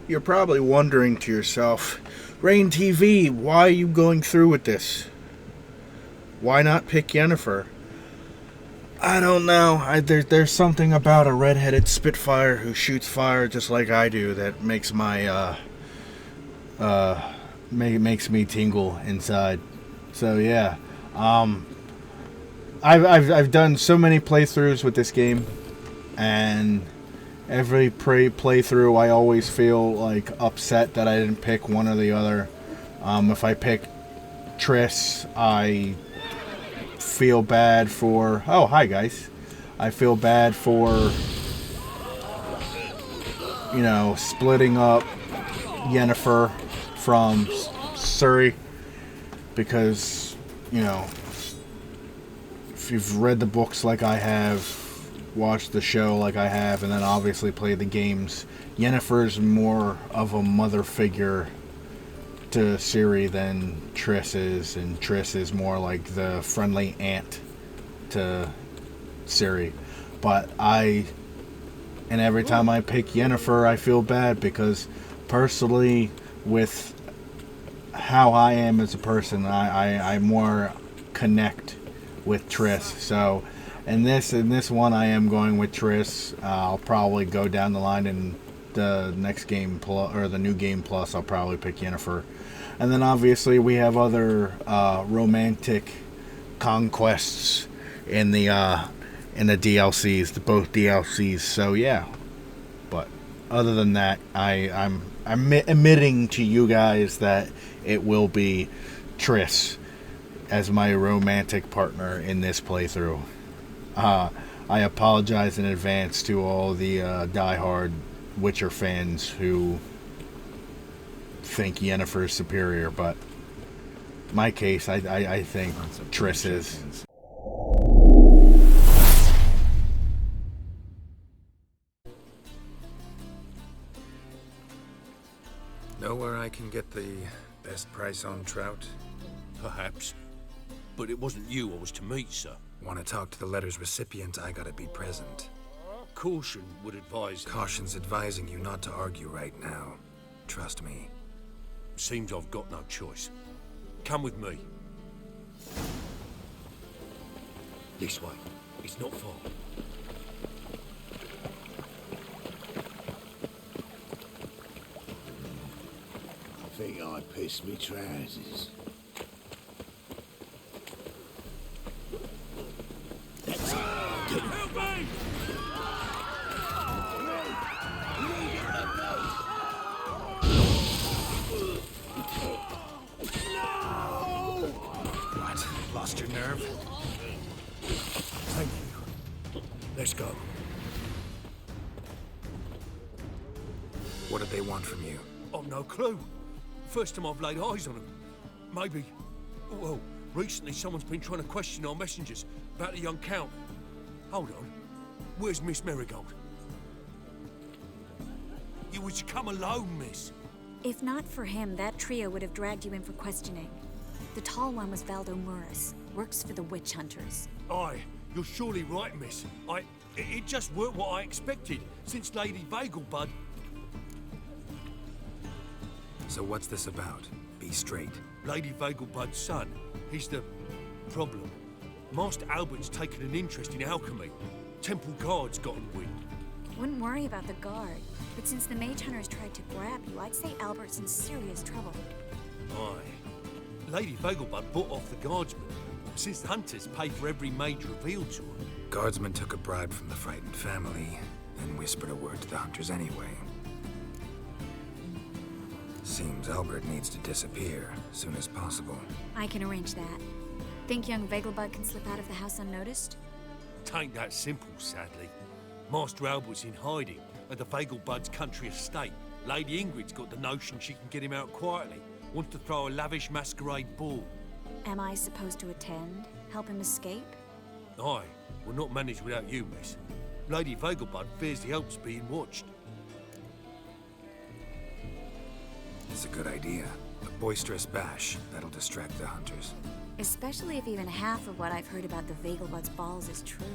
You're probably wondering to yourself, Rain TV, why are you going through with this? Why not pick Yennefer? I don't know. There's something about a red-headed Spitfire who shoots fire just like I do that makes my makes me tingle inside. So yeah, I've done so many playthroughs with this game, and every playthrough I always feel like upset that I didn't pick one or the other. If I pick Triss, I feel bad for... Oh, hi guys. I feel bad for, you know, splitting up Yennefer from Ciri, because, you know, if you've read the books like I have, watched the show like I have, and then obviously played the games, Yennefer's more of a mother figure to Ciri than Triss is, and Triss is more like the friendly aunt to Ciri. But and every time I pick Yennefer, I feel bad because personally, with how I am as a person, I more connect with Triss. So in this one, I am going with Triss. I'll probably go down the line in the next game or the new game plus. I'll probably pick Yennefer, and then obviously we have other romantic conquests in the DLCs, both DLCs. So yeah, but other than that, I'm admitting to you guys that it will be Triss as my romantic partner in this playthrough. I apologize in advance to all the diehard Witcher fans who think Yennefer is superior, but in my case, I think Triss is. Know where I can get the best price on trout? Perhaps. But it wasn't you I was to meet, sir. Want to talk to the letter's recipient, I gotta be present. Caution would advise... Caution's advising you not to argue right now. Trust me. Seems I've got no choice. Come with me. This way. It's not far. I think I pissed me trousers. Help me! What? Lost your nerve? Thank you. Let's go. What did they want from you? I've no clue. First time I've laid eyes on them. Maybe... Well, recently someone's been trying to question our messengers about the young Count. Hold on. Where's Miss Marigold? You was to come alone, miss. If not for him, that trio would have dragged you in for questioning. The tall one was Valdo Muris, works for the witch hunters. Aye, you're surely right, miss. It just weren't what I expected, since Lady Vagelbud... So what's this about? Be straight. Lady Vagelbud's son, he's the problem. Master Albert's taken an interest in alchemy. Temple Guard's gotten wind. Wouldn't worry about the guard, but since the mage hunters tried to grab you, I'd say Albert's in serious trouble. Aye. Lady Vagelbud bought off the guardsmen, since the hunters pay for every mage revealed to her. Guardsmen took a bribe from the frightened family, and whispered a word to the hunters anyway. Seems Albert needs to disappear as soon as possible. I can arrange that. Think young Vagelbud can slip out of the house unnoticed? Tain't that simple, sadly. Master Albert's in hiding at the Vagelbud's country estate. Lady Ingrid's got the notion she can get him out quietly. Wants to throw a lavish masquerade ball. Am I supposed to attend? Help him escape? Aye, we'll not manage without you, miss. Lady Vagelbud fears the help's being watched. It's a good idea. A boisterous bash that'll distract the hunters. Especially if even half of what I've heard about the Vagelbud's balls is true.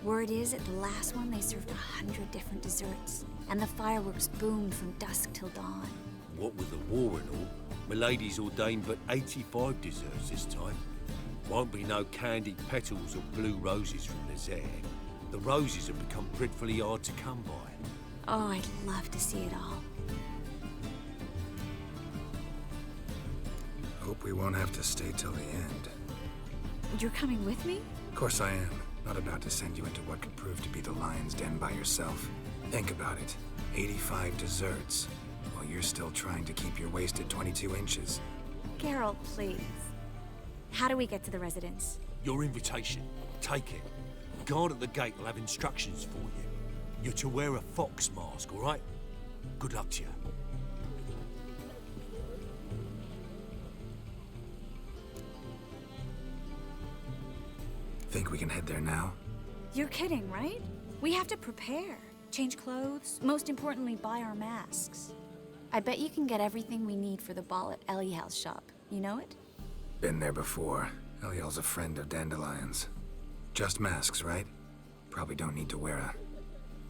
Word is, at the last one, they served 100 different desserts. and the fireworks boomed from dusk till dawn. What with the war and all, Milady's ordained but 85 desserts this time. Won't be no candied petals or blue roses from the Zare. The roses have become dreadfully hard to come by. Oh, I'd love to see it all. Hope we won't have to stay till the end. You're coming with me? Of course I am. Not about to send you into what could prove to be the lion's den by yourself. Think about it. 85 desserts, while you're still trying to keep your waist at 22 inches. Geralt, please. How do we get to the residence? Your invitation. Take it. The guard at the gate will have instructions for you. You're to wear a fox mask, all right? Good luck to you. Think we can head there now? You're kidding, right? We have to prepare. Change clothes, most importantly, buy our masks. I bet you can get everything we need for the ball at Eliel's shop. You know it? Been there before. Eliel's a friend of Dandelion's. Just masks, right? Probably don't need to wear a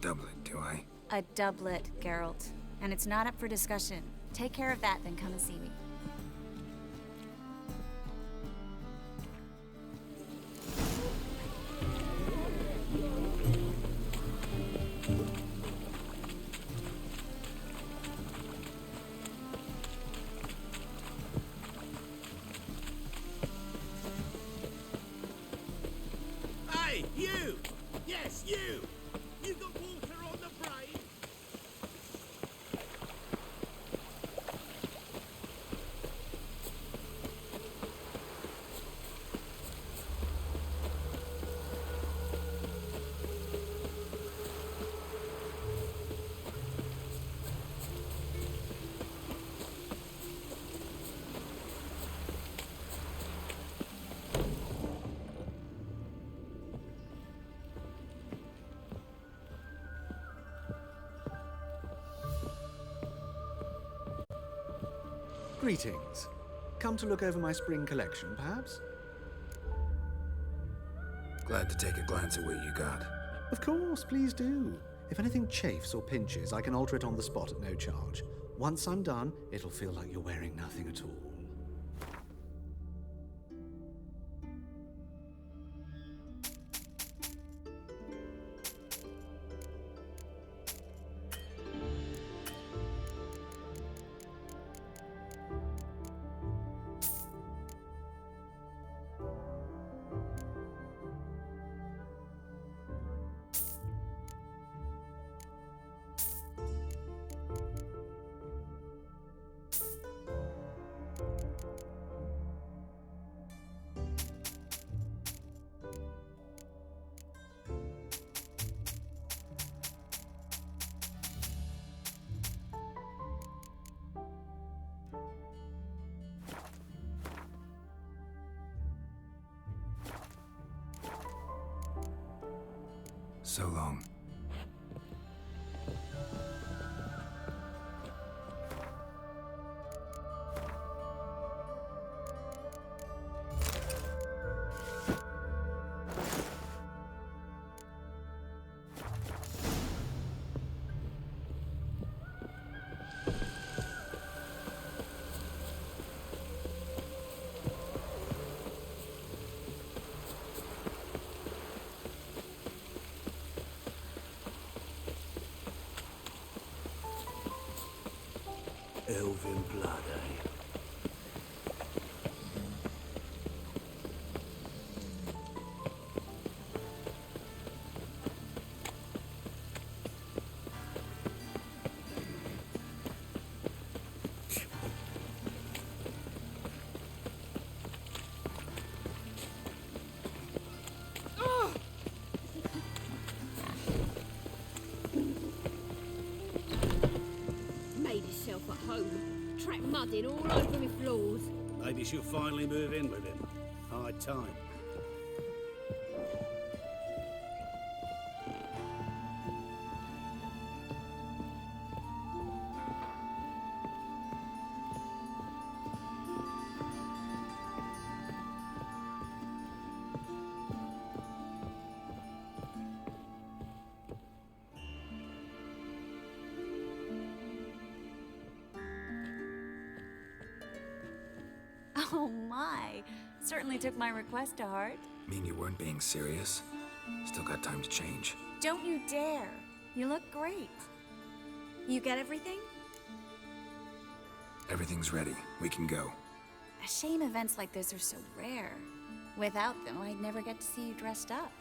doublet, do I? A doublet, Geralt. And it's not up for discussion. Take care of that, then come and see me. Hey, you! Yes, you! You got water on the brain? Greetings. Come to look over my spring collection, perhaps? Glad to take a glance at what you got. Of course, please do. If anything chafes or pinches, I can alter it on the spot at no charge. Once I'm done, it'll feel like you're wearing nothing at all. So long. Elven blood, eh? Made himself at home. Trapped mud in all over my floors. Maybe she'll finally move in with him. High time. Oh my. Certainly took my request to heart. Mean you weren't being serious? Still got time to change. Don't you dare. You look great. You get everything? Everything's ready. We can go. A shame events like this are so rare. Without them, I'd never get to see you dressed up.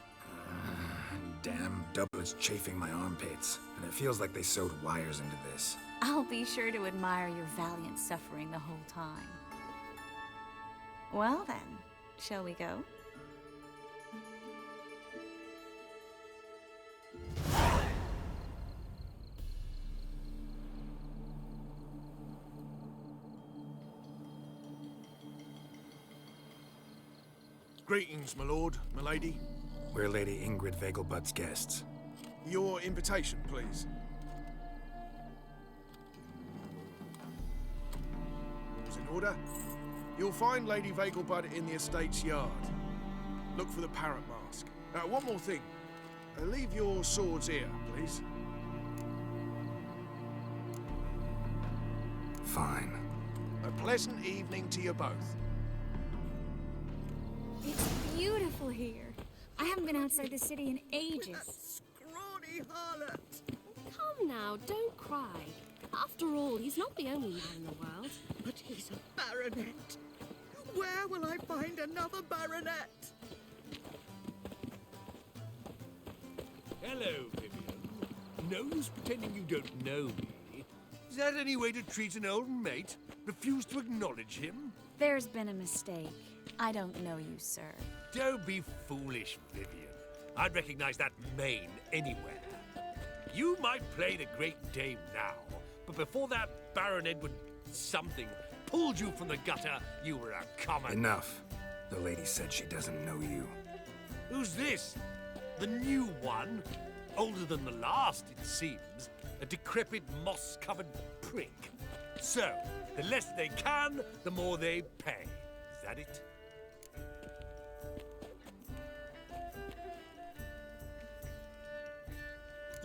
Damn, double is chafing my armpits, and it feels like they sewed wires into this. I'll be sure to admire your valiant suffering the whole time. Well then, shall we go? Greetings, my lord, my lady. We're Lady Ingrid Vegelbud's guests. Your invitation, please. All's in order. You'll find Lady Vegelbud in the estate's yard. Look for the parrot mask. One more thing. Leave your swords here, please. Fine. A pleasant evening to you both. It's beautiful here. I haven't been outside the city in ages. Scrawny harlot! Come now, don't cry. After all, he's not the only man in the world. But he's a baronet. Where will I find another baronet? Hello, Vivian. No use pretending you don't know me. Is that any way to treat an old mate? Refuse to acknowledge him? There's been a mistake. I don't know you, sir. Don't be foolish, Vivian. I'd recognize that mane anywhere. You might play the Great Dame now, but before that Baron Edward something pulled you from the gutter, you were a common... Enough. The lady said she doesn't know you. Who's this? The new one? Older than the last, it seems. A decrepit, moss-covered prick. So, the less they can, the more they pay. Is that it?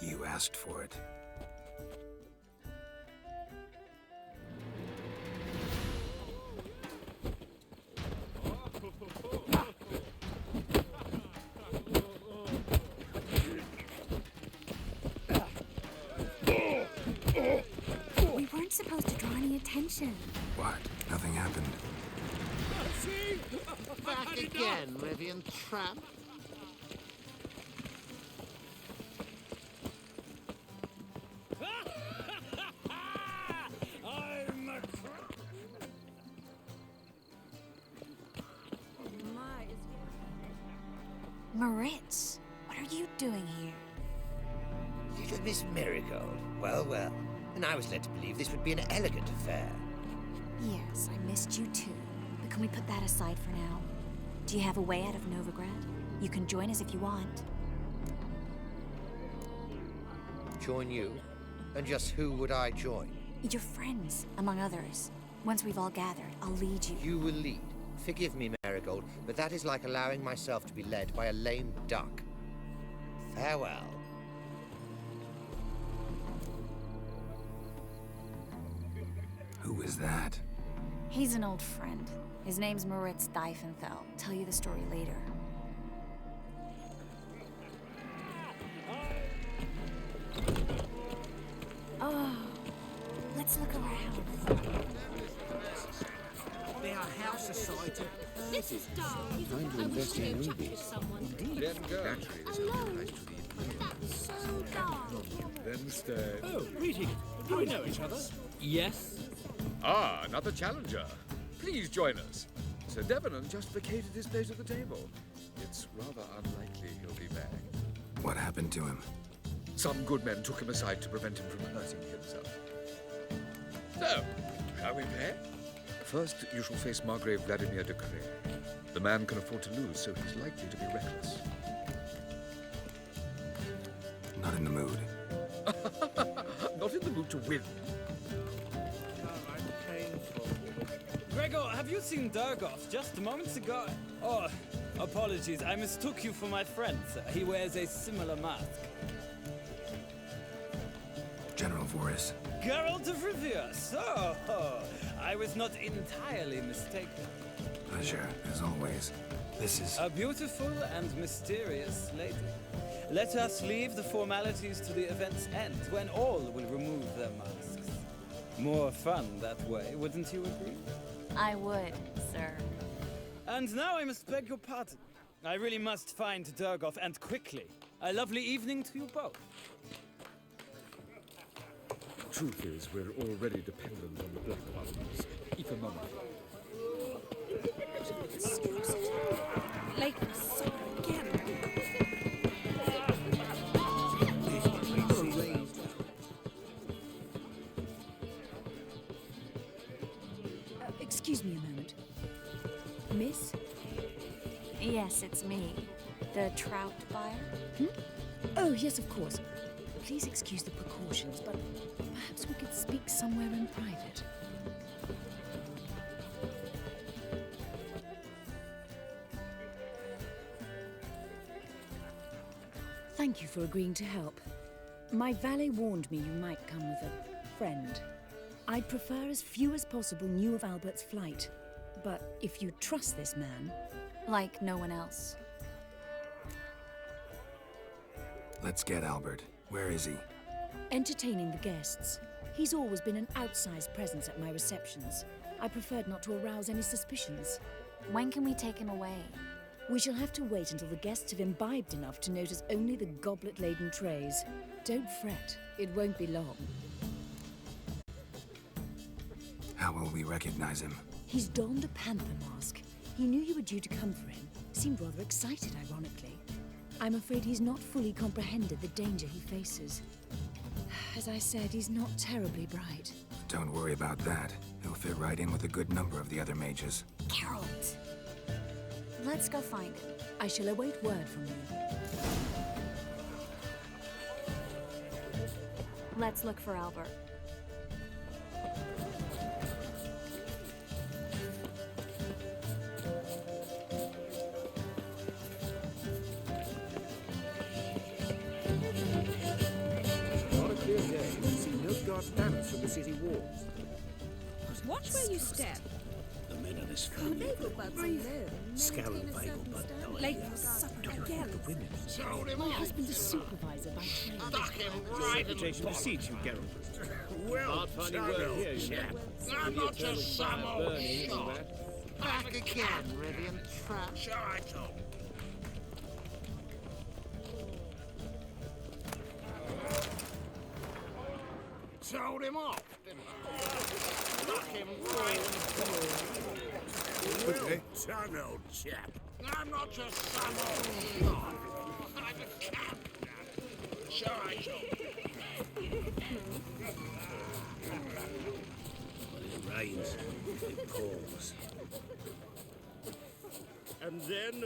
You asked for it. We weren't supposed to draw any attention. What? Nothing happened. Back again, Rivian tramp. Moritz, what are you doing here? Little Miss Marigold. Well, well. And I was led to believe this would be an elegant affair. Yes, I missed you too. But can we put that aside for now? Do you have a way out of Novigrad? You can join us if you want. Join you? And just who would I join? Your friends, among others. Once we've all gathered, I'll lead you. You will lead. Forgive me, Marigold, but that is like allowing myself to be led by a lame duck. Farewell. Who is that? He's an old friend. His name's Moritz Diefenthal. Tell you the story later. Oh, let's look around. They are house society. This is dull. I wish to go chat with someone. Alone. That's so dull. Oh, greetings. Do we know each other? Yes. Ah, another challenger. Please join us. Sir Devenant just vacated his place at the table. It's rather unlikely he'll be back. What happened to him? Some good men took him aside to prevent him from hurting himself. So, shall we play? First, you shall face Margrave Vladimir de Cray. The man can afford to lose, so he's likely to be reckless. Not in the mood. Not in the mood to win. Gregor, have you seen Durgoth just moments ago? Oh, apologies. I mistook you for my friend. He wears a similar mask. General Voris, Geralt of Rivia. So, I was not entirely mistaken. Pleasure, as always. This is... A beautiful and mysterious lady. Let us leave the formalities to the event's end, when all will remove their masks. More fun that way, wouldn't you agree? I would, sir. And now I must beg your pardon. I really must find Durgoff, and quickly. A lovely evening to you both. Truth is, we're already dependent on the Black Ones, economically. Like, so again. Excuse me a moment. Miss? Yes, it's me. The trout buyer? Oh, yes, of course. Please excuse the precautions, but perhaps we could speak somewhere in private. Thank you for agreeing to help. My valet warned me you might come with a friend. I'd prefer as few as possible knew of Albert's flight. But if you trust this man... Like no one else. Let's get Albert. Where is he? Entertaining the guests. He's always been an outsized presence at my receptions. I preferred not to arouse any suspicions. When can we take him away? We shall have to wait until the guests have imbibed enough to notice only the goblet-laden trays. Don't fret, it won't be long. How will we recognize him? He's donned a panther mask. He knew you were due to come for him. Seemed rather excited, ironically. I'm afraid he's not fully comprehended the danger he faces. As I said, he's not terribly bright. Don't worry about that. He'll fit right in with a good number of the other mages. Geralt! Let's go find him. I shall await word from you. Let's look for Albert. Banners from the city walls. Watch where you step. The men of this family SKYRIM Vegelbud Like, again. The women. My husband is supervisor by trade. Stuck him right in the precedes you, Geralt. Well, funny word here, chap. I'm not just some old shot. Back again, Rivian Trap. Sure, I told. Told him off, didn't I? Stuck him right in the Well done, old chap. I'm not just some old shot. I'm a cat now. Sure, I told. When it rains, it pours. And then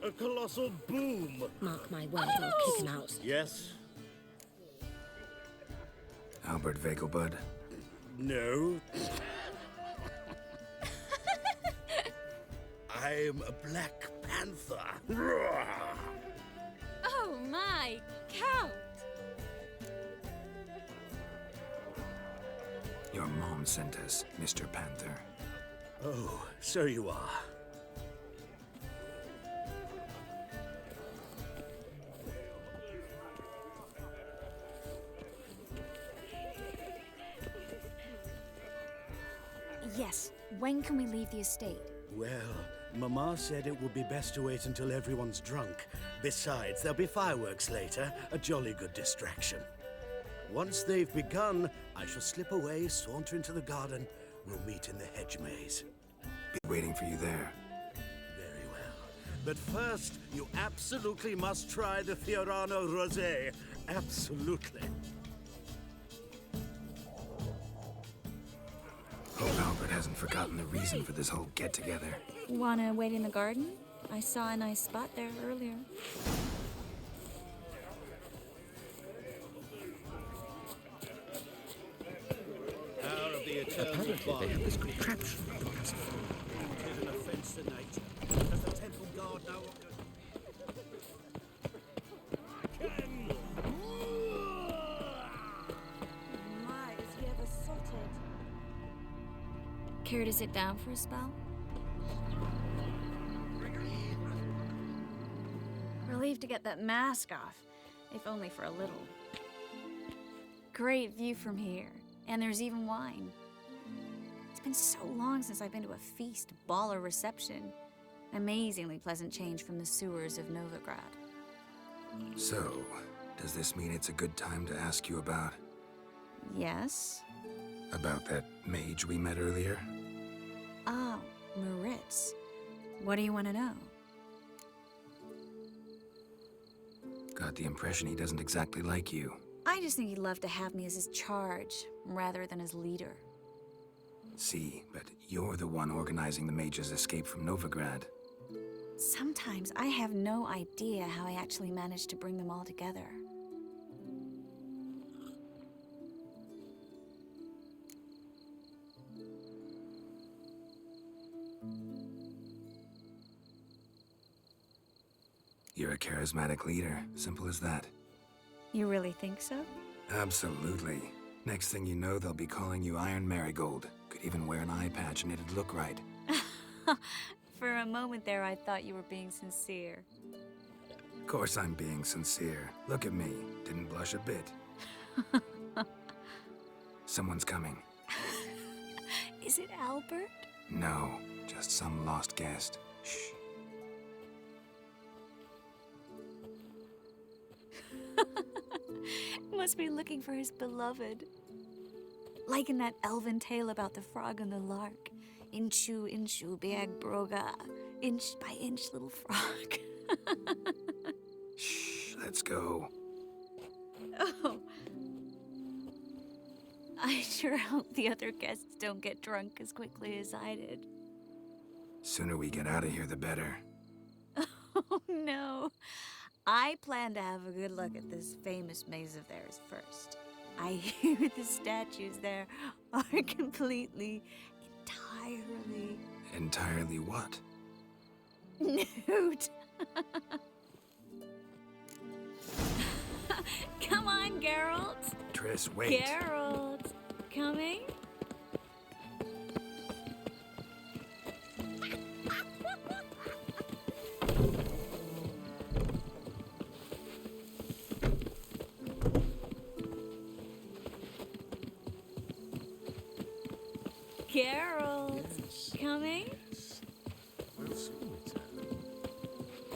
a colossal boom. Mark my words, I'll kick him out. Yes? Albert Vegelbud? No. I'm a Black Panther. Oh my, Count! Your mom sent us, Mr. Panther. Oh, so you are. Yes, when can we leave the estate? Well, Mama said it would be best to wait until everyone's drunk. Besides, there'll be fireworks later, a jolly good distraction. Once they've begun, I shall slip away, saunter into the garden. We'll meet in the hedge maze. Be waiting for you there. Very well. But first, you absolutely must try the Fiorano Rosé. Absolutely. Hope Albert hasn't forgotten the reason for this whole get-together. Wanna wait in the garden? I saw a nice spot there earlier. Power of the eternal Apparently they have this contraption to pacify. It is an offense to nature. Does the temple guard know what goes... My, is he ever Care to sit down for a spell? Relieved to get that mask off, if only for a little. Great view from here, and there's even wine. It's been so long since I've been to a feast, ball, or reception. Amazingly pleasant change from the sewers of Novigrad. So, does this mean it's a good time to ask you about... Yes? About that mage we met earlier? Oh, Moritz. What do you want to know? Got the impression he doesn't exactly like you. I just think he'd love to have me as his charge, rather than his leader. See, but you're the one organizing the mage's escape from Novigrad. Sometimes I have no idea how I actually managed to bring them all together. You're a charismatic leader, simple as that. You really think so? Absolutely. Next thing you know, they'll be calling you Iron Marigold. Could even wear an eye patch and it'd look right. For a moment there, I thought you were being sincere. Of course I'm being sincere. Look at me. Didn't blush a bit. Someone's coming. Is it Albert? No, just some lost guest. Shh. Must be looking for his beloved. Like in that elven tale about the frog and the lark. Inchu, inchu, big broga. Inch by inch, little frog. Shh, let's go. Oh. I sure hope the other guests don't get drunk as quickly as I did. Sooner we get out of here, the better. Oh, no. I plan to have a good look at this famous maze of theirs first. I hear the statues there are completely, entirely... Entirely what? Nude. Come on, Geralt. Triss, wait. Geralt, coming? Geralt, coming? Yes. We'll soon return.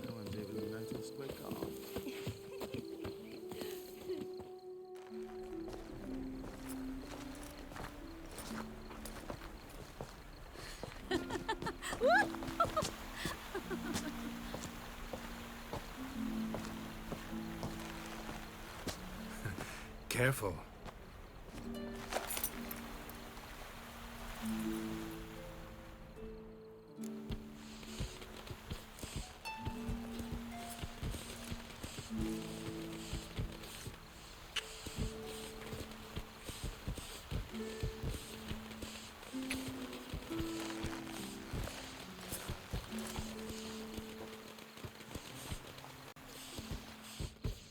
No one's even noticed we're gone. Careful.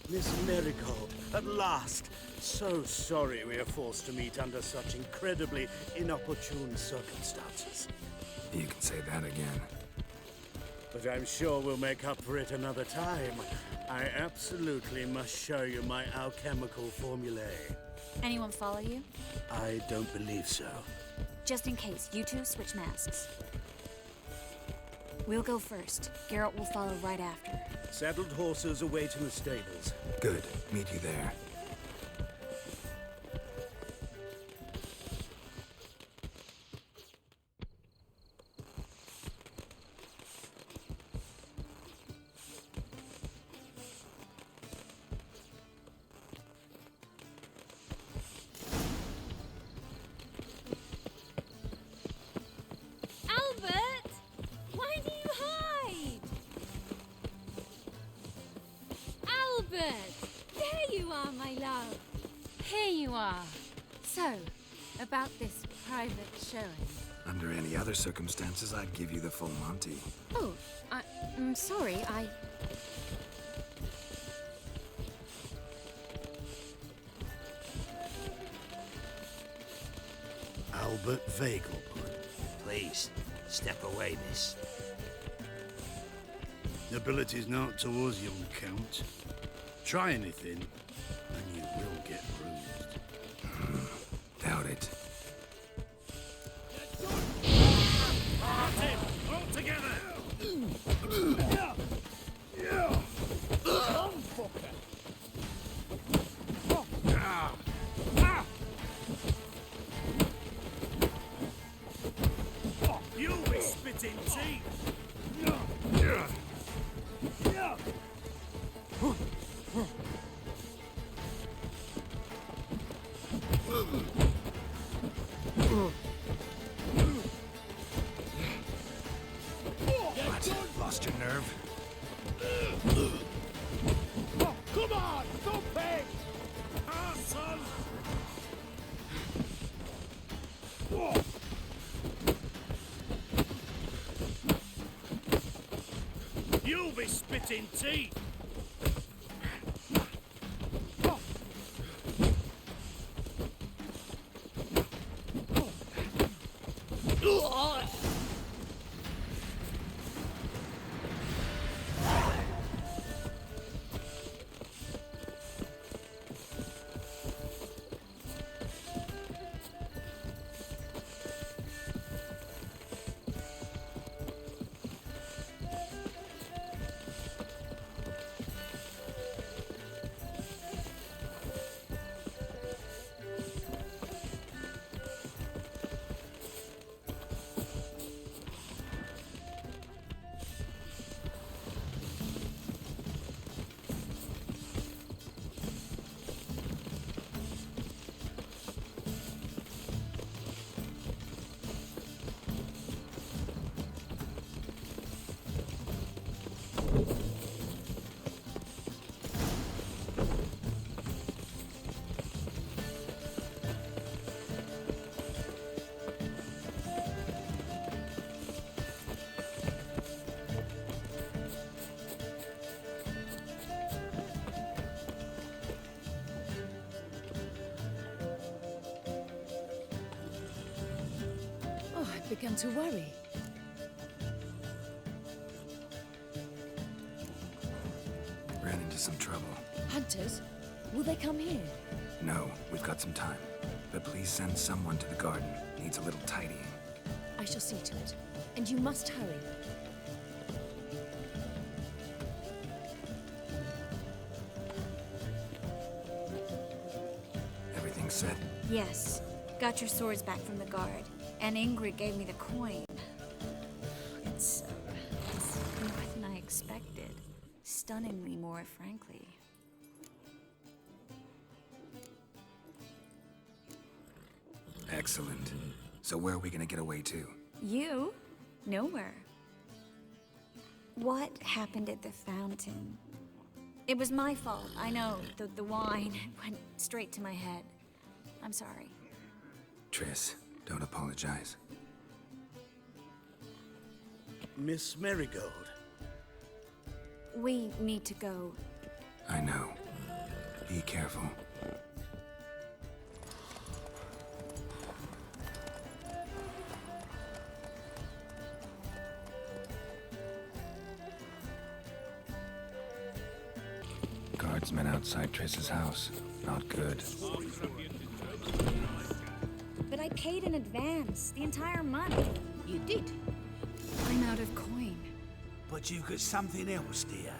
Miss Marigold, at last! So sorry we are forced to meet under such incredibly inopportune circumstances. You can say that again. But I'm sure we'll make up for it another time. I absolutely must show you my alchemical formulae. Anyone follow you? I don't believe so. Just in case, you two switch masks. We'll go first. Geralt will follow right after. Saddled horses await in the stables. Good. Meet you there. Albert! Why do you hide? Albert! There you are, my love. Here you are. So, about this private showing. Under any other circumstances, I'd give you the full Monty. Oh, I'm sorry, Albert Vegelbud. Please, step away, miss. Nobility's not to us, young count. Try anything, and you will get bruised. Doubt it. Got him! All together! You'll be spitting teeth! What? Lost your nerve? Come on! Don't pay! Ah, son! You'll be spitting teeth! Oh, I've begun to worry. Ran into some trouble. Hunters? Will they come here? No, we've got some time. But please send someone to the garden. Needs a little tidying. I shall see to it. And you must hurry. Everything set? Yes. Got your swords back from the guard. And Ingrid gave me the coin. It's more than I expected. Stunningly more, frankly. Excellent. So where are we gonna get away to? You? Nowhere. What happened at the fountain? It was my fault, I know. The wine went straight to my head. I'm sorry. Triss, don't apologize. Miss Marigold. We need to go. I know. Be careful. Guardsmen outside Triss's house. Not good. But I paid in advance, the entire month. You did? I'm out of coin. But you've got something else, dear.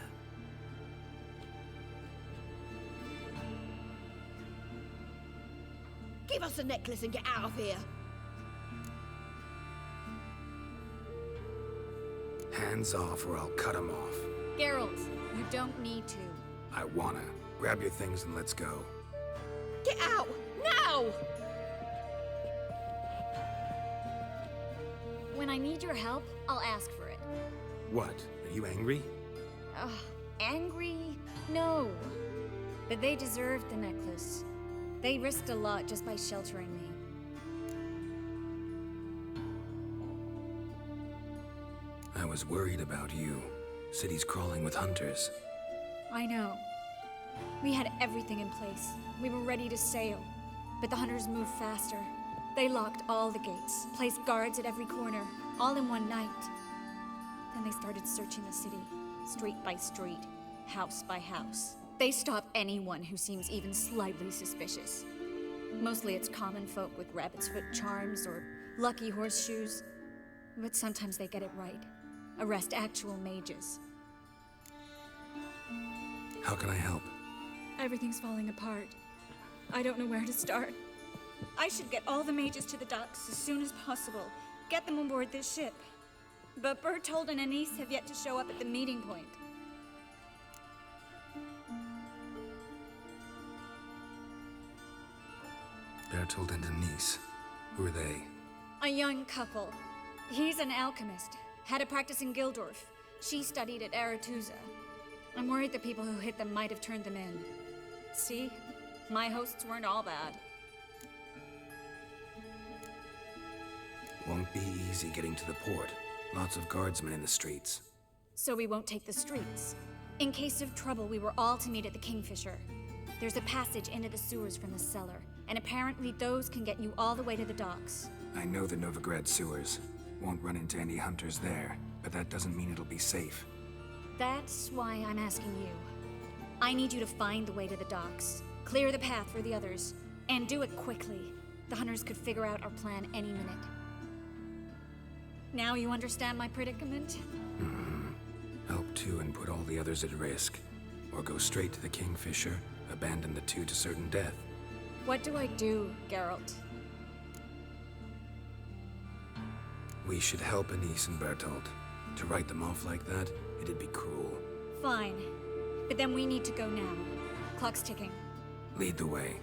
Give us the necklace and get out of here. Hands off or I'll cut them off. Geralt, you don't need to. I wanna. Grab your things and let's go. Get out! Now! When I need your help, I'll ask for it. What? Are you angry? Ugh, angry? No. But they deserved the necklace. They risked a lot just by sheltering me. I was worried about you. City's crawling with hunters. I know. We had everything in place. We were ready to sail. But the hunters moved faster. They locked all the gates, placed guards at every corner, all in one night. Then they started searching the city, street by street, house by house. They stop anyone who seems even slightly suspicious. Mostly it's common folk with rabbit's foot charms or lucky horseshoes. But sometimes they get it right. Arrest actual mages. How can I help? Everything's falling apart. I don't know where to start. I should get all the mages to the docks as soon as possible. Get them aboard this ship. But Bertold and Anise have yet to show up at the meeting point. Bertold and Anise. Who are they? A young couple. He's an alchemist. Had a practice in Gildorf. She studied at Aretuza. I'm worried the people who hit them might have turned them in. See? My hosts weren't all bad. Won't be easy getting to the port. Lots of guardsmen in the streets. So we won't take the streets. In case of trouble, we were all to meet at the Kingfisher. There's a passage into the sewers from the cellar, and apparently those can get you all the way to the docks. I know the Novigrad sewers. Won't run into any hunters there, but that doesn't mean it'll be safe. That's why I'm asking you. I need you to find the way to the docks, clear the path for the others, and do it quickly. The hunters could figure out our plan any minute. Now you understand my predicament? Help two and put all the others at risk. Or go straight to the Kingfisher, abandon the two to certain death. What do I do, Geralt? We should help Anise and Bertold. To write them off like that, it'd be cruel. Fine. But then we need to go now. Clock's ticking. Lead the way.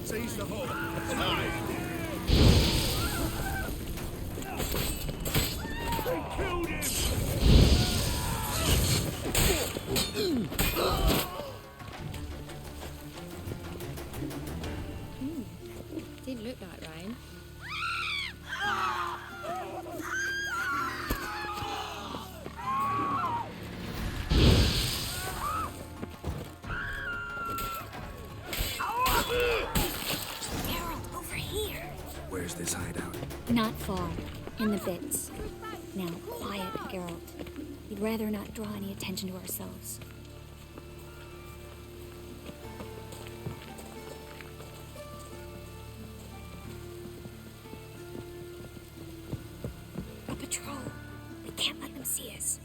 Seize the hole. Alive! They killed him! Didn't look like rain. Where's this hideout? Not far. In the bits. Now, quiet, Geralt. We'd rather not draw any attention to ourselves. A patrol. We can't let them see us.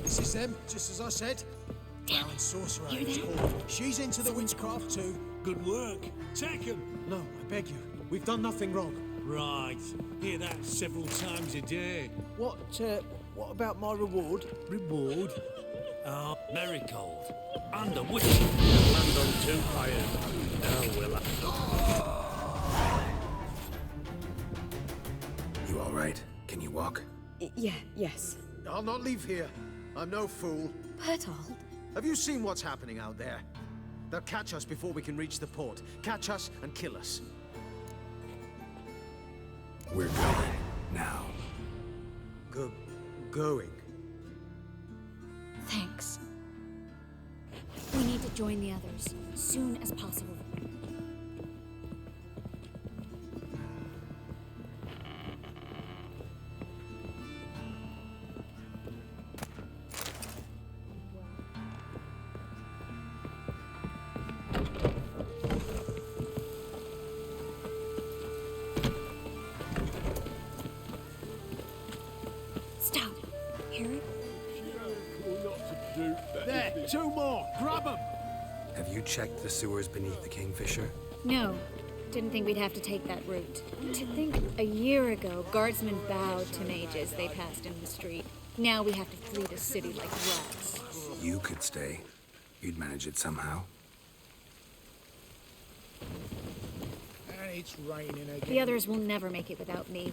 This is them, just as I said. Drow and sorcerer, it's called. She's into the witchcraft too. Good work. Take him. No, I beg you. We've done nothing wrong. Right. Hear that several times a day. What about my reward? Reward? Marigold. Under witch. Land on two iron. Now will You all right? Can you walk? Yes. I'll not leave here. I'm no fool. Bertold? Have you seen what's happening out there? They'll catch us before we can reach the port. Catch us and kill us. We're going. Now. Going? Thanks. We need to join the others, soon as possible. Stop. Hear it? Two more! Grab them! Have you checked the sewers beneath the Kingfisher? No. Didn't think we'd have to take that route. To think a year ago, guardsmen bowed to mages they passed in the street. Now we have to flee the city like rats. You could stay. You'd manage it somehow. And it's raining again. The others will never make it without me.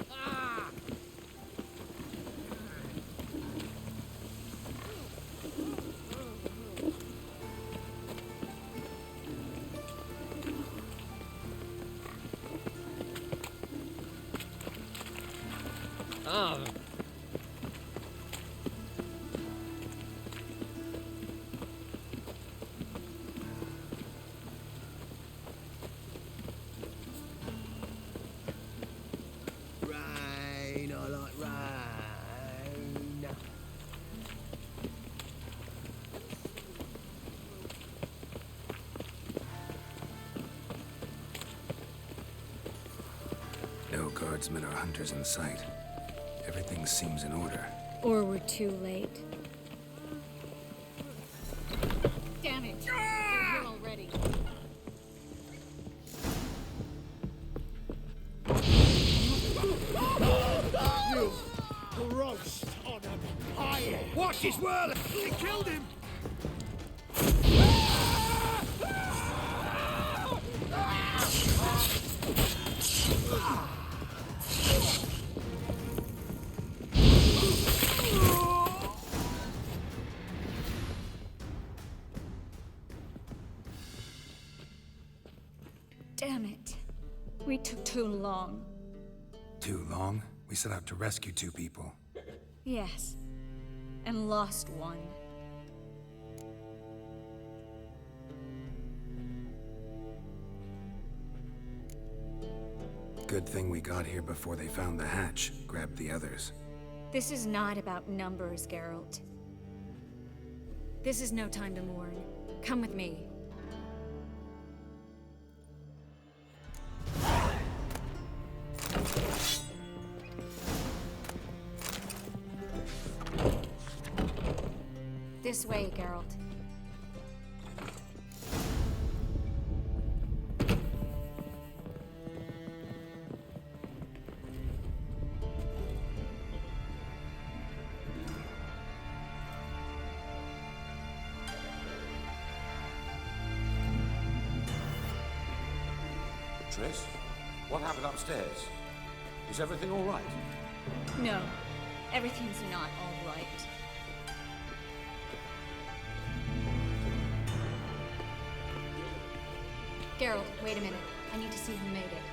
Rain, I like rain. No guardsmen or hunters in sight. Everything seems in order. Or we're too late. Damn it! They're here already. You gross on a pile! Watch his whirl! He killed him! Damn it. We took too long. Too long? We set out to rescue two people. Yes. And lost one. Good thing we got here before they found the hatch, grabbed the others. This is not about numbers, Geralt. This is no time to mourn. Come with me. This way, Geralt. Triss, what happened upstairs? Is everything all right? No, everything's not all right. Geralt, wait a minute. I need to see who made it.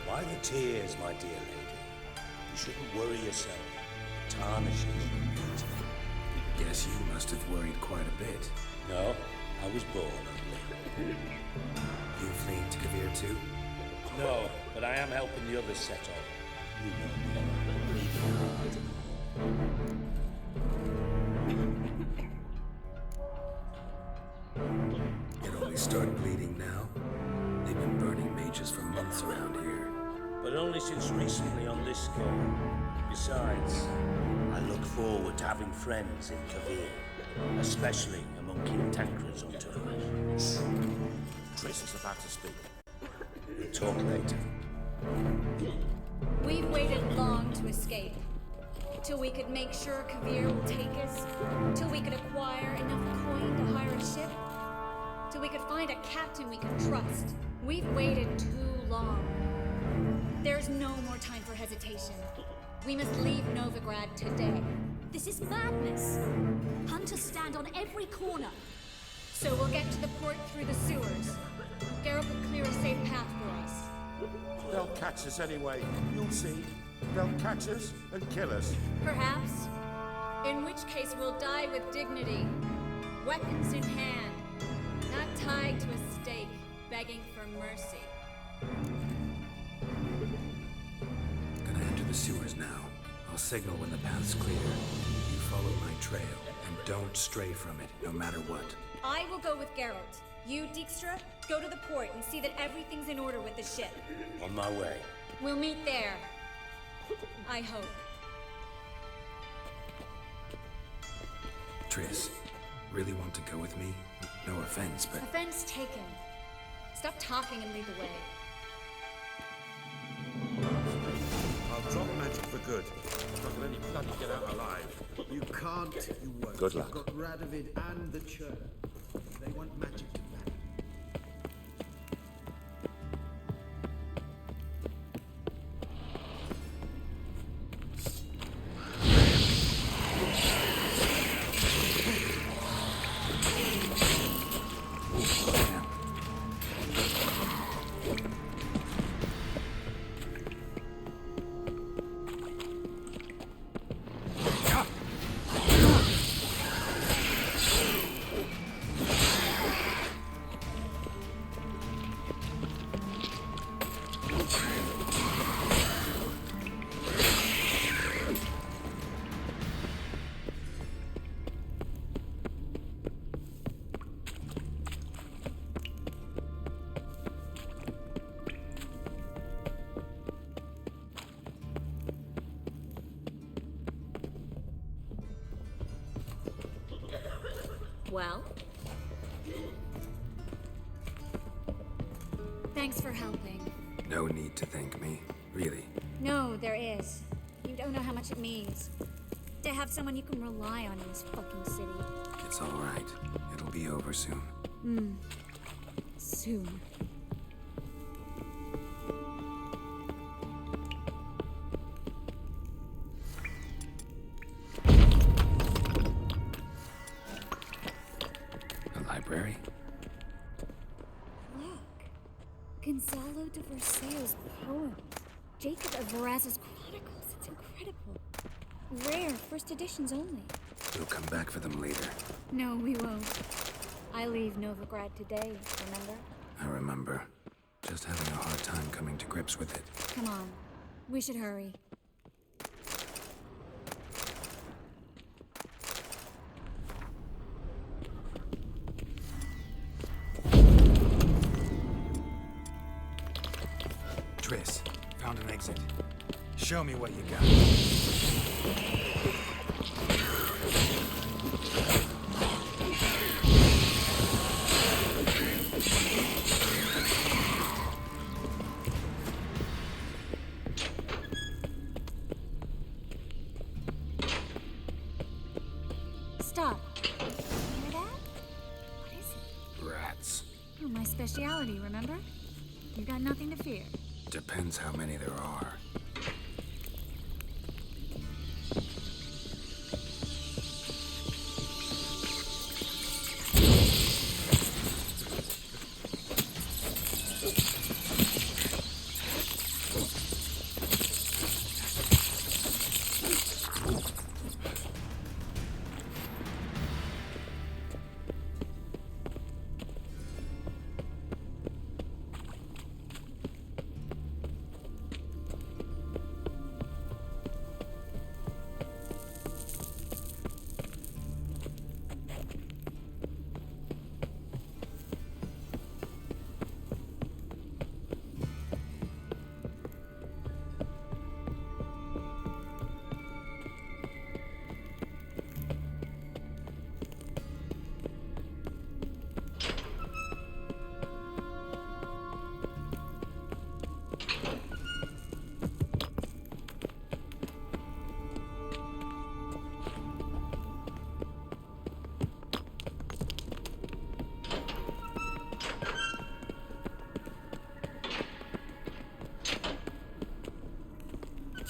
Why the tears, my dear lady? You shouldn't worry yourself. It tarnishes your beauty. Guess you must have worried quite a bit. No, I was born ugly. You fleeing to Kavir too? No, but I am helping the others set off. You know me. Bleeding hard. It only started bleeding now. They've been burning mages for months around here. But only since recently on this scale. Besides, I look forward to having friends in Kavir, especially among King Tancred's entourage. Triss is about to speak. We'll talk later. We've waited long to escape. Till we could make sure Kavir will take us. Till we could acquire enough coin to hire a ship. Till we could find a captain we could trust. We've waited too long. There's no more time for hesitation. We must leave Novigrad today. This is madness. Hunters stand on every corner. So we'll get to the port through the sewers. Geralt will clear a safe path for us. They'll catch us anyway. You'll see. They'll catch us and kill us. Perhaps. In which case we'll die with dignity. Weapons in hand. Not tied to a stake, begging for mercy. Gonna enter the sewers now. I'll signal when the path's clear. You follow my trail, and don't stray from it, no matter what. I will go with Geralt. You, Dijkstra, go to the port and see that everything's in order with the ship. On my way. We'll meet there. I hope. Triss, really want to go with me? No offense, but... Offense taken. Stop talking and lead the way. I'll drop magic for good. If I can only bloody get out alive. You can't, you won't. Good luck. You've got Radovid and the church. They want magic to vanish. Well? Thanks for helping. No need to thank me, really. No, there is. You don't know how much it means. To have someone you can rely on in this fucking city. It's all right. It'll be over soon. Soon. Library? Look. Gonzalo de Versailles' poems. Jacob of Varaz's chronicles. It's incredible. Rare, first editions only. We'll come back for them later. No, we won't. I leave Novigrad today, remember? I remember. Just having a hard time coming to grips with it. Come on. We should hurry. Triss, found an exit. Show me what you got. Stop. Hear that? What is it? Rats. Oh, my speciality, remember? You got nothing to fear. Depends how many there are.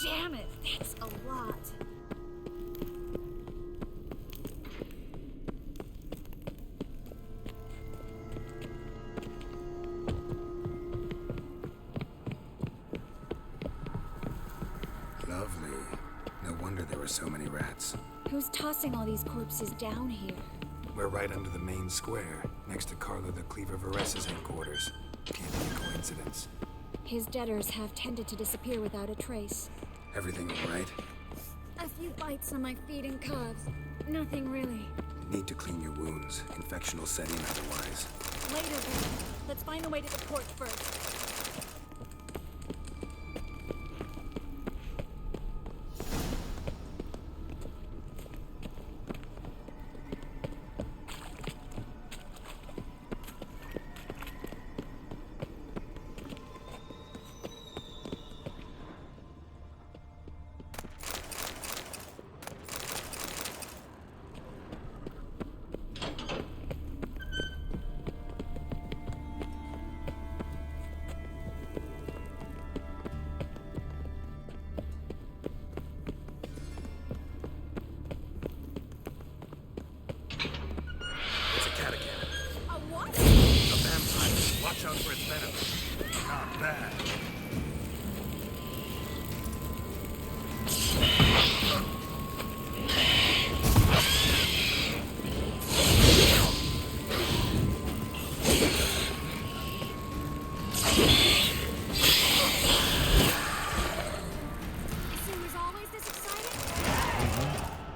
Damn it, that's a lot. Lovely. No wonder there were so many rats. Who's tossing all these corpses down here? We're right under the main square, next to Carlo the Cleaver Vares's headquarters. Can't be a coincidence. His debtors have tended to disappear without a trace. Everything all right? A few bites on my feet and calves. Nothing really. Need to clean your wounds. Infection will set in otherwise. Later, then. Let's find the way to the port first. Watch out for its venom. Not bad.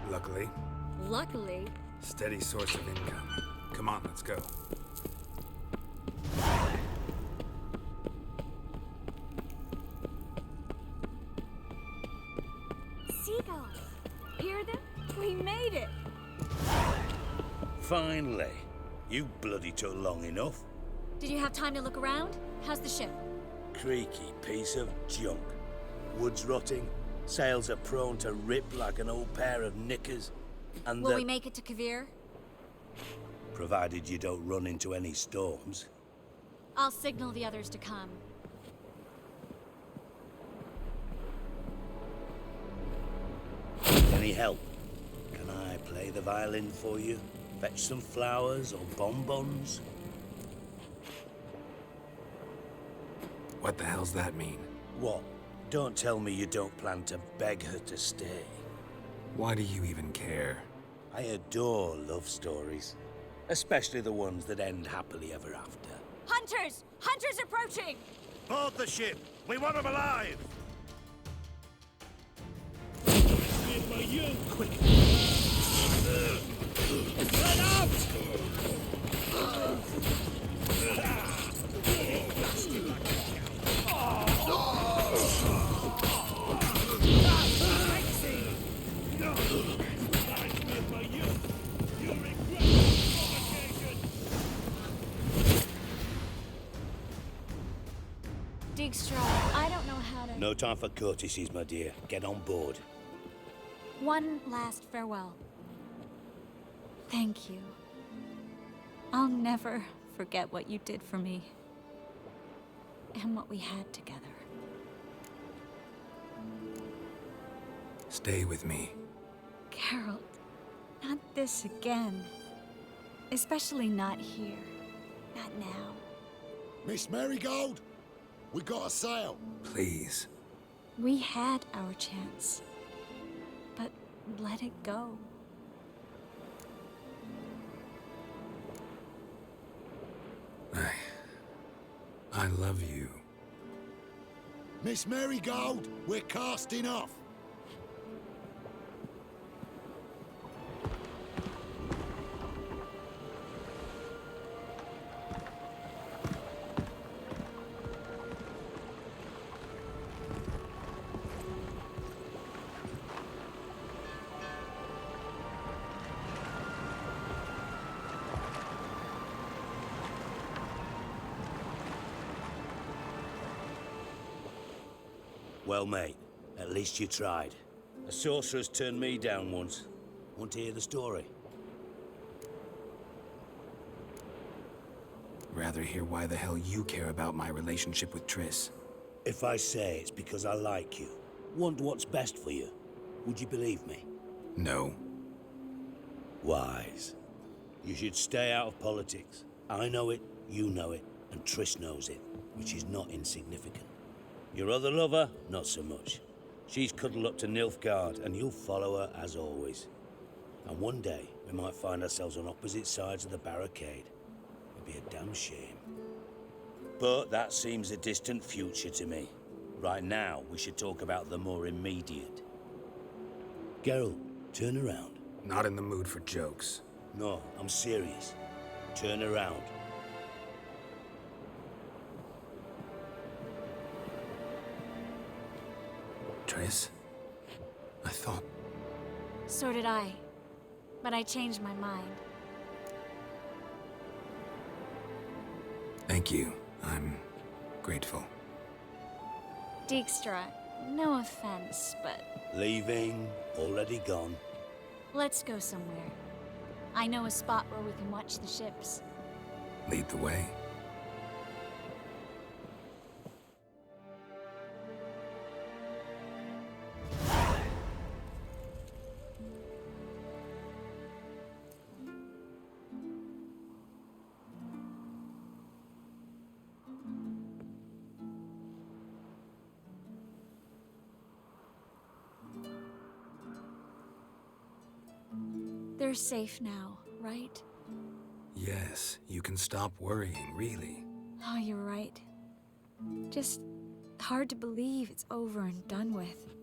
Luckily. Luckily. Steady source of income. Come on, let's go. Seagulls. Hear them? We made it. Finally. You bloody took long enough. Did you have time to look around? How's the ship? Creaky piece of junk. Wood's rotting. Sails are prone to rip like an old pair of knickers. And Will we make it to Kavir? provided you don't run into any storms. I'll signal the others to come. Any help? Can I play the violin for you? Fetch some flowers or bonbons? What the hell's that mean? What? Don't tell me you don't plan to beg her to stay. Why do you even care? I adore love stories. Especially the ones that end happily ever after. Hunters! Hunters approaching! Board the ship! We want them alive! Quick! Run out! Dijkstra, I don't know how to... No time for courtesies, my dear. Get on board. One last farewell. Thank you. I'll never forget what you did for me. And what we had together. Stay with me. Geralt, not this again. Especially not here. Not now. Miss Marigold, we got a sail. Please. We had our chance. But let it go. I love you. Miss Marigold, we're casting off. Well, mate, at least you tried. A sorcerer's turned me down once. Want to hear the story? Rather hear why the hell you care about my relationship with Triss. If I say it's because I like you, want what's best for you, would you believe me? No. Wise. You should stay out of politics. I know it, you know it, and Triss knows it, which is not insignificant. Your other lover, not so much. She's cuddled up to Nilfgaard, and you'll follow her as always. And one day, we might find ourselves on opposite sides of the barricade. It'd be a damn shame. But that seems a distant future to me. Right now, we should talk about the more immediate. Geralt, turn around. Not in the mood for jokes. No, I'm serious. Turn around. Triss? I thought... So did I. But I changed my mind. Thank you. I'm grateful. Dijkstra, no offense, but Leaving, already gone. let's go somewhere. I know a spot where we can watch the ships. Lead the way. They're safe now, right? Yes, you can stop worrying, really. Oh, you're right. Just hard to believe it's over and done with.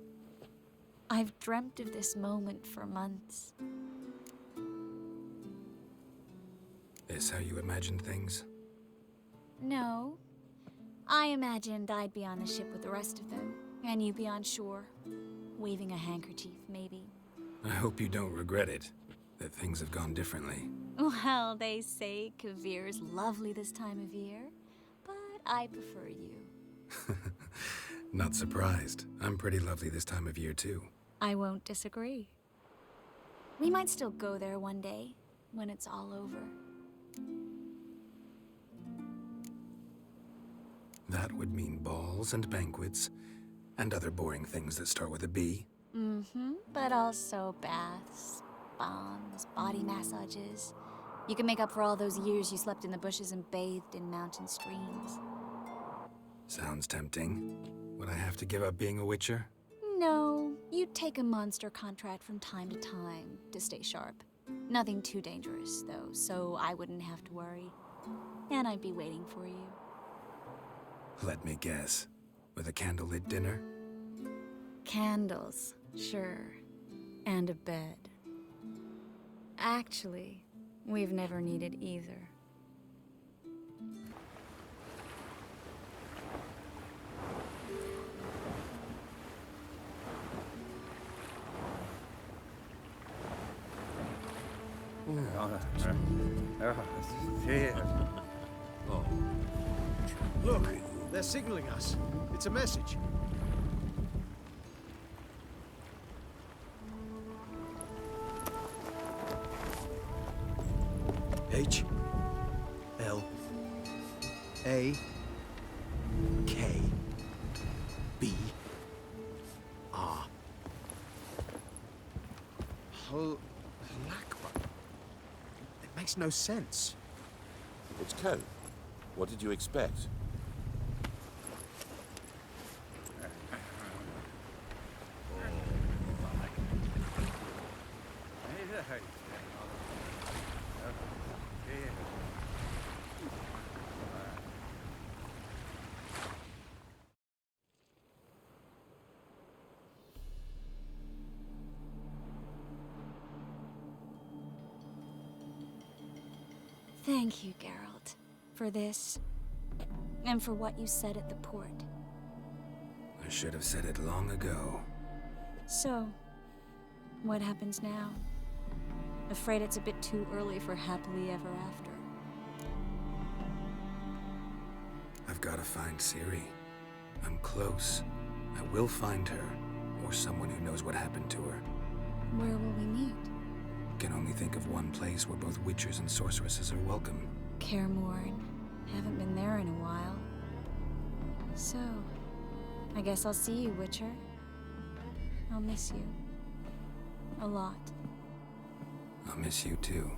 I've dreamt of this moment for months. Is how you imagined things? No. I imagined I'd be on the ship with the rest of them, and you be on shore, waving a handkerchief, maybe. I hope you don't regret it, that things have gone differently. Well, they say Kavir's lovely this time of year, but I prefer you. Not surprised. I'm pretty lovely this time of year, too. I won't disagree. We might still go there one day, when it's all over. That would mean balls and banquets, and other boring things that start with a B. Mm-hmm, but also baths, bombs, body massages. You can make up for all those years you slept in the bushes and bathed in mountain streams. Sounds tempting. Would I have to give up being a witcher? No, you'd take a monster contract from time to time to stay sharp. Nothing too dangerous, though, so I wouldn't have to worry. And I'd be waiting for you. Let me guess. With a candlelit dinner? Candles, sure. And a bed. Actually, we've never needed either. Look, they're signaling us. It's a message. H L A K B R. Lakba. It makes no sense. It's code. What did you expect? Thank you, Geralt, for this, and for what you said at the port. I should have said it long ago. So, what happens now? Afraid it's a bit too early for happily ever after. I've got to find Ciri. I'm close. I will find her, or someone who knows what happened to her. Where will we meet? Can only think of one place where both witchers and sorceresses are welcome. Kaer Morhen. Haven't been there in a while. So, I guess I'll see you, Witcher. I'll miss you. A lot. I'll miss you too.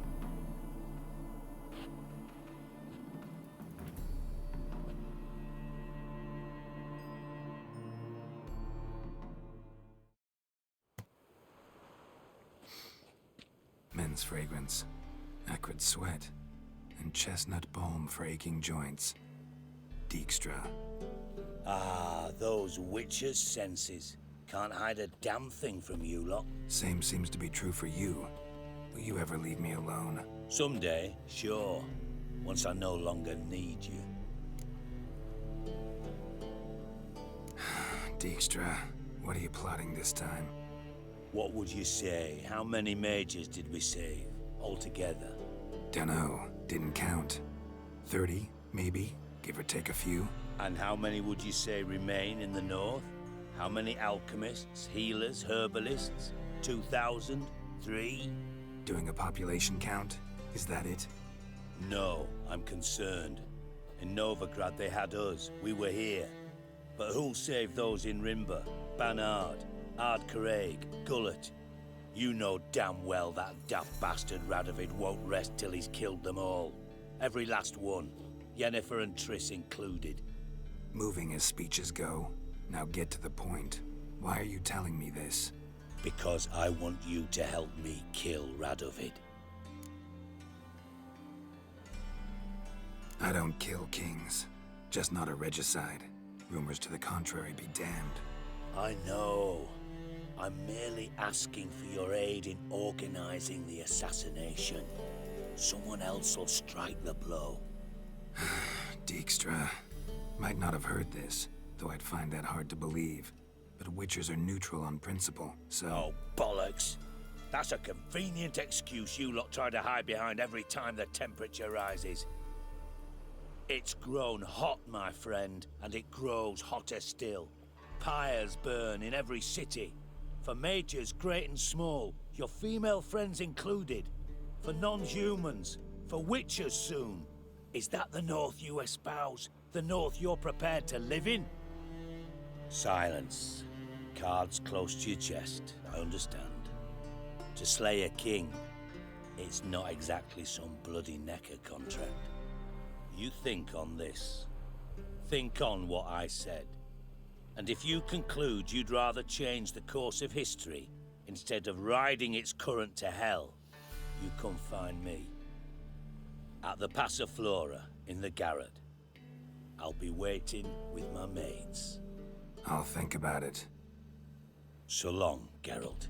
Men's fragrance, acrid sweat, and chestnut balm for aching joints. Dijkstra. Ah, those witches' senses. Can't hide a damn thing from you lot. Same seems to be true for you. Will you ever leave me alone? Someday, sure. Once I no longer need you. Dijkstra, what are you plotting this time? What would you say? How many mages did we save, altogether? Dunno, didn't count. 30, maybe, give or take a few. And how many would you say remain in the north? How many alchemists, healers, herbalists? 2,000? 3? Doing a population count? Is that it? No, I'm concerned. In Novigrad they had us, we were here. But who'll save those in Rimba? Banard, Ardcraig, Gullet? You know damn well that daft bastard Radovid won't rest till he's killed them all. Every last one. Yennefer and Triss included. Moving as speeches go. Now get to the point. Why are you telling me this? Because I want you to help me kill Radovid. I don't kill kings. Just not a regicide. Rumors to the contrary be damned. I know. I'm merely asking for your aid in organizing the assassination. Someone else will strike the blow. Dijkstra. Might not have heard this, though I'd find that hard to believe. But Witchers are neutral on principle, so... Oh, bollocks. That's a convenient excuse you lot try to hide behind every time the temperature rises. It's grown hot, my friend, and it grows hotter still. Pyres burn in every city. For mages, great and small, your female friends included. For non-humans, for Witchers soon. Is that the North you espouse? The North you're prepared to live in? Silence. Cards close to your chest, I understand. To slay a king, it's not exactly some bloody necker contract. You think on this. Think on what I said. And if you conclude you'd rather change the course of history instead of riding its current to hell, you come find me. At the Passiflora in the garret. I'll be waiting with my mates. I'll think about it. So long, Geralt.